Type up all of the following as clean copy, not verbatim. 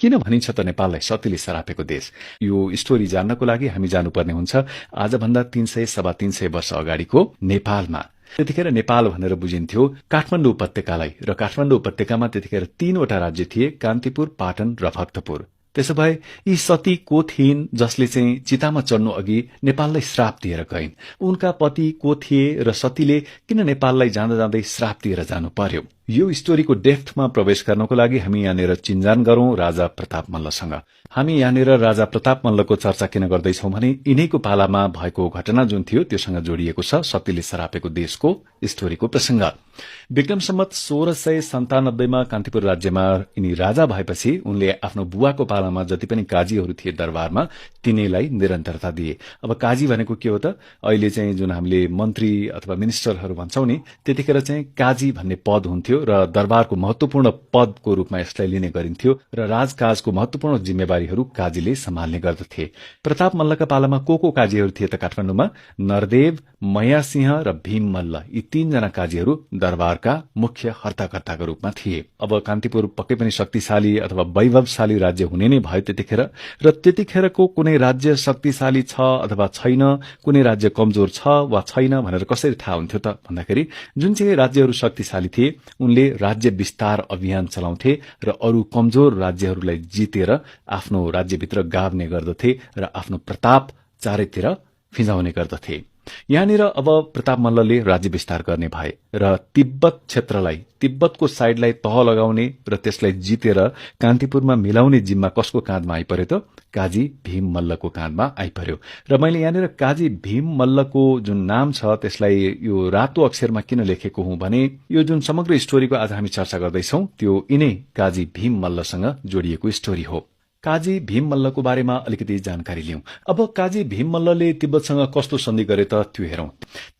किन भनिन्छ त नेपाललाई सतीले सरापेको देश? यो स्टोरी जान्नको लागि हामी जानुपर्ने हुन्छ आजभन्दा 300-350 वर्ष अगाडिको नेपालमा। त्यतिखेर नेपाल भनेर बुझिन्थ्यो काठमाडौँ उपत्यकालाई, र काठमाडौँ उपत्यकामा त्यतिखेर 3वटा राज्य थिए, कान्तिपुर, पाटन र भक्तपुर। त्यसो भए यी सती को थिइन् जसले चाहिँ चितामा चढ्नु अघि नेपाललाई श्राप दिएर गइन्? उनका पति को थिए र सतीले किन नेपाललाई जाँदा जाँदै श्राप दिएर जानु पर्यो? यो स्टोरीको डेप्थमा प्रवेश गर्नको लागि हामी यहाँनिर चिन्जान गरौं राजा प्रताप मल्लसँग। हामी यहाँनिर राजा प्रताप मल्लको चर्चा किन गर्दैछौं भने यिनैको पालामा भएको घटना जुन थियो त्योसँग जोडिएको छ सतीले सरापेको देशको स्टोरीको प्रसंग। विक्रम सम्वत 1697 मा कान्तिपुर राज्यमा यिनी राजा भएपछि उनले आफ्नो बुवाको पालामा जति पनि काजीहरू थिए दरबारमा तिनैलाई निरन्तरता दिए। अब काजी भनेको के हो त? अहिले चाहिँ जुन हामीले मन्त्री अथवा मिनिस्टरहरू भन्छौं नि, त्यतिखेर चाहिँ काजी भन्ने पद हुन्थ्यो र दरबारको महत्वपूर्ण पदको रूपमा यसलाई लिने गरिन्थ्यो र राजकाजको महत्वपूर्ण जिम्मेवारीहरू काजीले सम्हाल्ने गर्दथे। प्रताप मल्लका पालामा को काजीहरू थिए त काठमाडौँमा? नरदेव, मयासिंह र भीम मल्ल, यी 3 जना काजीहरू दरबारका मुख्य हर्ताकर्ताका रूपमा थिए। अब कान्तिपुर पक्कै पनि शक्तिशाली अथवा वैभवशाली राज्य हुने नै भयो त्यतिखेर, र त्यतिखेरको कुनै राज्य शक्तिशाली छ अथवा छैन, कुनै राज्य कमजोर छ वा छैन भनेर कसरी थाहा हुन्थ्यो त भन्दाखेरि जुन चाहिँ राज्यहरू शक्तिशाली थिए उनले राज्य विस्तार अभियान चलाउँथे र अरू कमजोर राज्यहरूलाई जितेर आफ्नो राज्यभित्र गाभ्ने गर्दथे र आफ्नो प्रताप चारैतिर फिजाउने गर्दथे। यहाँनिर अब प्रताप मल्लले राज्य विस्तार गर्ने भए र तिब्बत क्षेत्रलाई, तिब्बतको साइडलाई तह लगाउने र त्यसलाई जितेर कान्तिपुरमा मिलाउने जिम्मा कसको काँधमा आइपर्यो त? काजी भीम मल्लको काँधमा आइपर्यो। र मैले यहाँनिर काजी भीम मल्लको जुन नाम छ त्यसलाई यो रातो अक्षरमा किन लेखेको हुँ भने यो जुन समग्र स्टोरीको आज हामी चर्चा गर्दैछौं त्यो यिनै काजी भीम मल्लसँग जोडिएको स्टोरी हो। काजी भीम मल्लको बारेमा अलिकति जानकारी लिउँ। अब काजी भीम मल्लले तिब्बतसँग कस्तो सन्धि गरे त त्यो हेरौं।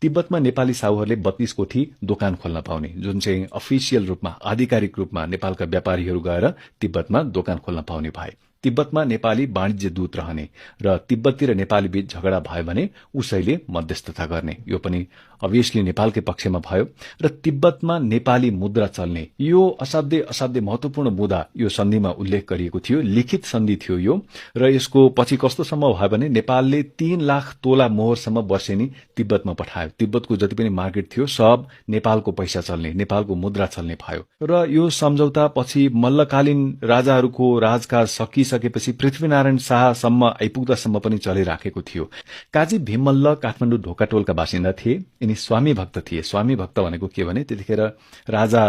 तिब्बतमा नेपाली साहुहरूले 32 कोठी दोकान खोल्न पाउने, जुन चाहिँ अफिसियल रूपमा, आधिकारिक रूपमा नेपालका व्यापारीहरू गएर तिब्बतमा दोकान खोल्न पाउने भए। तिब्बतमा नेपाली वाणिज्य दूत रहने र तिब्बती र नेपाली बीच झगडा भयो भने उसैले मध्यस्थता गर्ने, यो पनि अभियसली नेपालकै पक्षमा भयो। र तिब्बतमा नेपाली मुद्रा चल्ने, यो असाध्यै महत्वपूर्ण मुद्दा यो सन्धिमा उल्लेख गरिएको थियो, लिखित सन्धि थियो यो। र यसको पछि कस्तोसम्म भयो भने नेपालले 3 लाख तोला मोहरसम्म वर्षेनी तिब्बतमा पठायो। तिब्बतको जति पनि मार्केट थियो सब नेपालको पैसा चल्ने, नेपालको मुद्रा चल्ने भयो। र यो सम्झौता पछि मल्लकालीन राजाहरूको राजकाज सकिसकेपछि पृथ्वीनारायण शाहसम्म आइपुग्दासम्म पनि चलिराखेको थियो। काजी भीम मल्ल काठमाडौँ ढोकाटोलका बासिन्दा थिए। यिनी स्वामी भक्त थिए। स्वामी भक्त भनेको के भने त्यतिखेर राजा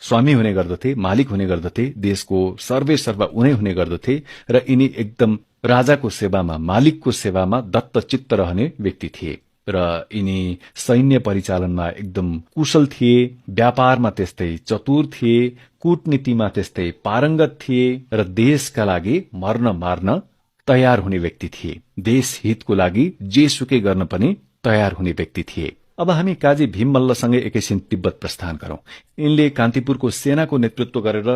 स्वामी हुने गर्दथे, मालिक हुने गर्दथे, देशको सर्वेसर्वा उनै हुने गर्दथे र यिनी एकदम राजाको सेवामा, मालिकको सेवामा दत्तचित्त रहने व्यक्ति थिए। र यिनी सैन्य परिचालनमा एकदम कुशल थिए, व्यापारमा त्यस्तै चतुर थिए, कूटनीतिमा त्यस्तै पारंगत थिए र देशका लागि मर्न मार्न तयार हुने व्यक्ति थिए। देश हितको लागि जेसुकै गर्न पनि तयार हुने व्यक्ति थिए। अब हामी काजी भीम मल्लसँगै एकैछिन तिब्बत प्रस्थान गरौं। यिनले कान्तिपुरको सेनाको नेतृत्व गरेर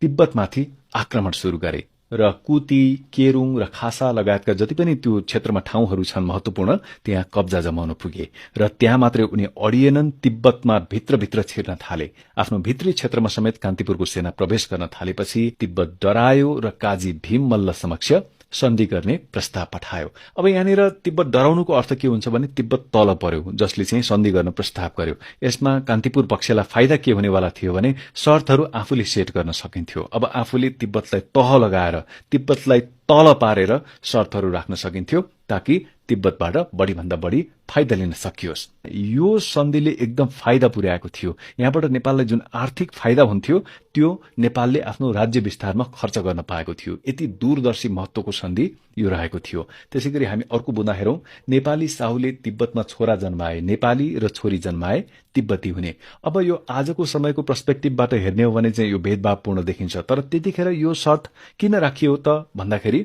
तिब्बतमाथि आक्रमण शुरू गरे र कुती, केरुङ र खासा लगायतका जति पनि त्यो क्षेत्रमा ठाउँहरू छन् महत्वपूर्ण, त्यहाँ कब्जा जमाउन पुगे र त्यहाँ मात्रै उनी अडिएनन्, तिब्बतमा भित्रभित्र छिर्न थाले। आफ्नो भित्री क्षेत्रमा समेत कान्तिपुरको सेना प्रवेश गर्न थालेपछि तिब्बत डरायो र काजी भीम मल्ल समक्ष सन्धि गर्ने प्रस्ताव पठायो। अब यहाँनिर तिब्बत डराउनुको अर्थ के हुन्छ भने तिब्बत तल पर्यो, जसले चाहिँ सन्धि गर्न प्रस्ताव गर्यो। यसमा कान्तिपुर पक्षलाई फाइदा के हुनेवाला थियो भने शर्तहरू आफूले सेट गर्न सकिन्थ्यो। अब आफूले तिब्बतलाई तह लगाएर, तिब्बतलाई तल पारेर शर्तहरू राख्न सकिन्थ्यो ताकि तिब्बतबाट बढीभन्दा बढी फाइदा लिन सकियोस्। यो सन्धिले एकदम फाइदा पुर्याएको थियो। यहाँबाट नेपाललाई जुन आर्थिक फाइदा हुन्थ्यो त्यो नेपालले आफ्नो राज्य विस्तारमा खर्च गर्न पाएको थियो। यति दूरदर्शी महत्वको सन्धि यो रहेको थियो। त्यसैगरी हामी अर्को बुँदा हेरौं। नेपाली साहुले तिब्बतमा छोरा जन्माए, नेपाली र छोरी जन्माए, तिब्बती हुने। अब यो आजको समयको पर्सपेक्टिभबाट हेर्ने हो भने चाहिँ यो भेदभावपूर्ण देखिन्छ, तर त्यतिखेर यो शर्त किन राखियो त भन्दाखेरि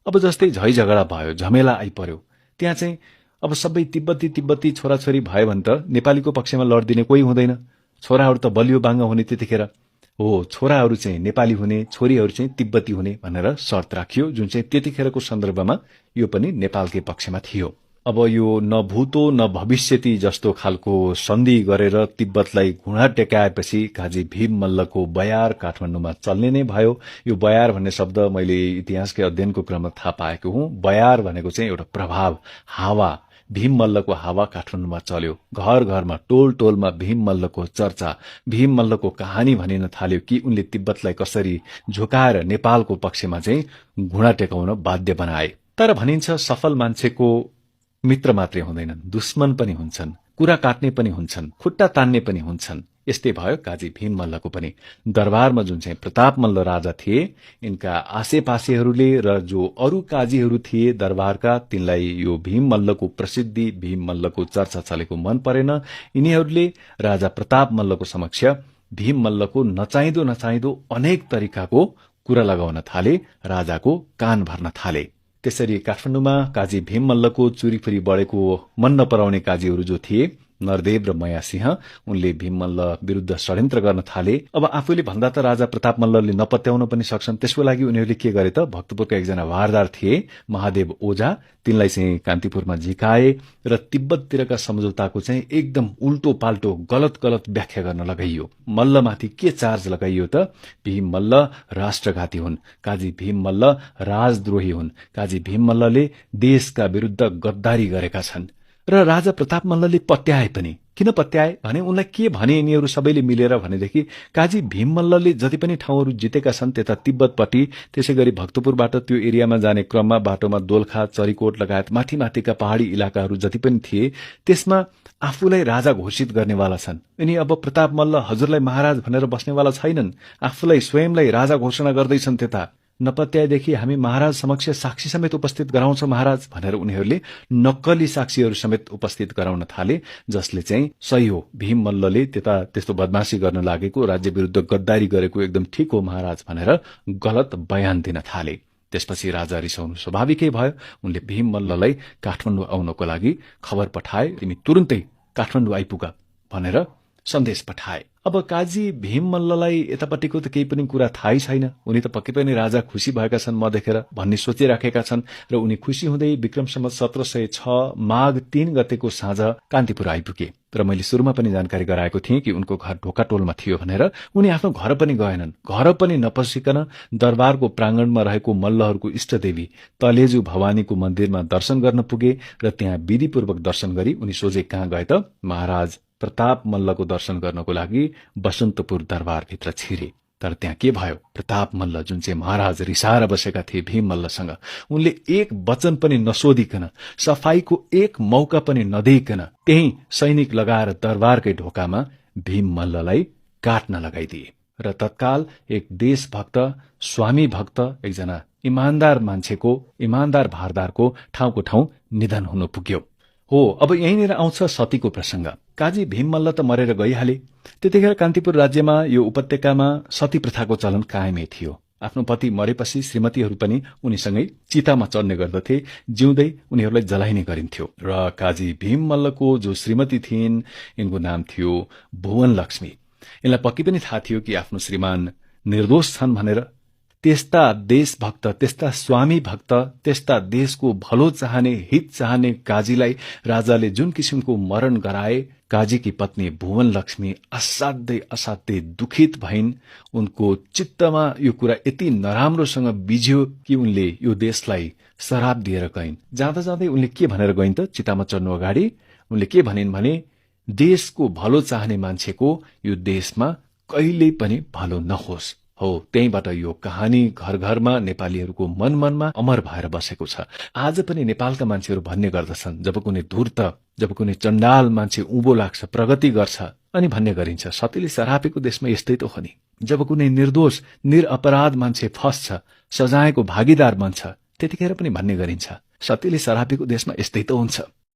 अब जस्तै झै झगडा भयो, झमेला आइपर्यो, त्यहाँ चाहिँ अब सबै तिब्बती छोराछोरी भयो भने त नेपालीको पक्षमा लड्दिने कोही हुँदैन। छोराहरू त बलियो बाङ्ग हुने त्यतिखेर हो, छोराहरू चाहिँ नेपाली हुने, छोरीहरू चाहिँ तिब्बती हुने भनेर शर्त राखियो, जुन चाहिँ त्यतिखेरको सन्दर्भमा यो पनि नेपालकै पक्षमा थियो। अब यो न भूतो न भविष्यति जस्तो खालको सन्धि गरेर तिब्बतलाई घुँडा टेकाएपछि काजी भीम मल्लको बयार काठमाडौँमा चल्ने नै भयो। यो बयार भन्ने शब्द मैले इतिहासकै अध्ययनको क्रममा थाहा पाएको हुँ। बयार भनेको चाहिँ एउटा प्रभाव, हावा। भीम मल्लको हावा काठमाडौँमा चल्यो। घर घरमा, टोल टोलमा भीम मल्लको चर्चा, भीम मल्लको कहानी भनिन थाल्यो कि उनले तिब्बतलाई कसरी झुकाएर नेपालको पक्षमा चाहिँ घुँडा टेकाउन बाध्य बनाए। तर भनिन्छ सफल मान्छेको मित्र मात्रै हुँदैनन्, दुश्मन पनि हुन्छन्, कुरा काट्ने पनि हुन्छन्, खुट्टा तान्ने पनि हुन्छन्। यस्तै भयो काजी भीम मल्लको पनि। दरबारमा जुन चाहिँ प्रताप मल्ल राजा थिए, यिनका आसेपासेहरूले र जो अरू काजीहरू थिए दरबारका, तिनलाई यो भीम मल्लको प्रसिद्धि, भीम मल्लको चर्चा चलेको मन परेन। यिनीहरूले राजा प्रताप मल्लको समक्ष भीम मल्लको नचाहिँदो अनेक तरिकाको कुरा लगाउन थाले, राजाको कान भर्न थाले। त्यसरी काठमाडौँमा काजी भीम मल्लको चुरीफुरी बढेको मन नपराउने काजीहरू जो थिए, नरदेव र मया सिंह, उनले भीम मल्ल विरूद्ध षड्यन्त्र गर्न थाले। अब आफूले भन्दा त राजा प्रताप मल्लले नपत्याउन पनि सक्छन्। त्यसको लागि उनीहरूले के गरे त, भक्तपुरका एकजना वारदार थिए महादेव ओझा, तिनलाई चाहिँ कान्तिपुरमा झिकाए र तिब्बततिरका सम्झौताको चाहिँ एकदम उल्टो पाल्टो गलत व्याख्या गर्न लगाइयो। मल्लमाथि के चार्ज लगाइयो त, भीम मल्ल राष्ट्रघाती हुन्, काजी भीम मल्ल राजद्रोही हुन्, काजी भीम मल्लले देशका विरूद्ध गद्दारी गरेका छन्। र राजा प्रताप मल्लले पत्याए पनि। किन पत्याए भने उनलाई के भने यिनीहरू सबैले मिलेर भनेदेखि, काजी भीम मल्लले जति पनि ठाउँहरू जितेका छन् त्यता तिब्बतपट्टि, त्यसै गरी भक्तपुरबाट त्यो एरियामा जाने क्रममा बाटोमा दोलखा, चरीकोट लगायत माथिका पहाड़ी इलाकाहरू जति पनि थिए, त्यसमा आफूलाई राजा घोषित गर्नेवाला छन्। यिनी अब प्रताप मल्ल हजुरलाई महाराज भनेर बस्नेवाला छैनन्, आफूलाई स्वयंलाई राजा घोषणा गर्दैछन्। त्यता नपत्याएदेखि हामी महाराज समक्ष साक्षी समेत उपस्थित गराउँछौं महाराज भनेर उनीहरूले नक्कली साक्षीहरू समेत उपस्थित गराउन थाले, जसले चाहिँ सही हो, भीम मल्लले त्यस्तो बदमाशी गर्न लागेको, राज्य विरूद्ध गद्दारी गरेको एकदम ठिक हो महाराज भनेर गलत बयान दिन थाले। त्यसपछि राजा रिसाउनु स्वाभाविकै भयो। उनले भीम मल्ललाई काठमाडौँ आउनको लागि खबर पठाए, तिमी तुरुन्तै काठमाडौँ आइपुग भनेर सन्देश पठाए। अब काजी भीम मल्ललाई यतापट्टिको त केही पनि कुरा थाहै छैन। उनी त पक्कै पनि राजा खुशी भएका छन् म देखेर भन्ने सोचिराखेका छन् र उनी खुशी हुँदै विक्रम सम्वत 1706 माघ 3 गतेको साँझ कान्तिपुर आइपुगे। र मैले सुरुमा पनि जानकारी गराएको थिएँ कि उनको घर ढोकाटोलमा थियो भनेर। उनी आफ्नो घर पनि गएनन्। घर पनि नपसिकन दरबारको प्रांगणमा रहेको मल्लहरूको इष्टदेवी तलेजु भवानीको मन्दिरमा दर्शन गर्न पुगे र त्यहाँ विधिपूर्वक दर्शन गरी उनी सोझै कहाँ गए त, महाराज प्रताप मल्लको दर्शन गर्नको लागि बसन्तपुर दरबारभित्र छिरे। तर त्यहाँ के भयो, प्रताप मल्ल जुन चाहिँ महाराज रिसाएर बसेका थिए भीम मल्लसँग, उनले एक वचन पनि नसोधिकन, सफाईको एक मौका पनि नदिइकन त्यही सैनिक लगाएर दरबारकै ढोकामा भीम मल्ललाई काट्न लगाइदिए। र तत्काल एक देशभक्त, स्वामी भक्त, एकजना इमान्दार मान्छेको, इमान्दार भारदारको ठाउँको ठाउँ निधन हुन पुग्यो। हो, अब यहीँनिर आउँछ सतीको प्रसंग। काजी भीम मल्ल त मरेर गइहाले। त्यतिखेर कान्तिपुर राज्यमा यो उपत्यकामा सती प्रथाको चलन कायमै थियो। आफ्नो पति मरेपछि श्रीमतीहरू पनि उनीसँगै चितामा चढ्ने गर्दथे, जिउँदै उनीहरूलाई जलाइने गरिन्थ्यो। र काजी भीम मल्लको जो श्रीमती थिइन्, यिनको नाम थियो भुवन लक्ष्मी। यिनलाई पक्कै पनि थाहा थियो कि आफ्नो श्रीमान निर्दोष छन् भनेर। त्यस्ता देशभक्त, त्यस्ता स्वामी भक्त, त्यस्ता देशको भलो चाहने, हित चाहने काजीलाई राजाले जुन किसिमको मरण गराए, काजीकी पत्नी भुवन लक्ष्मी असाध्यै दुखित भइन्। उनको चित्तमा यो कुरा यति नराम्रोसँग बिज्यो कि उनले यो देशलाई श्राप दिएर गइन्। जाँदा जाँदै उनले के भनेर गइन् त, चितामा चढ्नु अगाडि उनले के भनिन् भने, देशको भलो चाहने मान्छेको यो देशमा कहिल्यै पनि भलो नहोस्। हो, त्यहीबाट यो कहानी घर घरमा नेपालीहरूको मन मनमा अमर भएर बसेको छ। आज पनि नेपालका मान्छेहरू भन्ने गर्दछन्, जब कुनै धूर्त, जब कुनै चण्डाल मान्छे उँभो लाग्छ, प्रगति गर्छ, अनि भन्ने गरिन्छ सतीले सरापेको देशमा यस्तै त हो नि। जब कुनै निर्दोष, निरअपराध मान्छे फस्छ, सजायको भागीदार बन्छ, त्यतिखेर पनि भन्ने गरिन्छ सतीले सरापेको देशमा यस्तै त हुन्छ।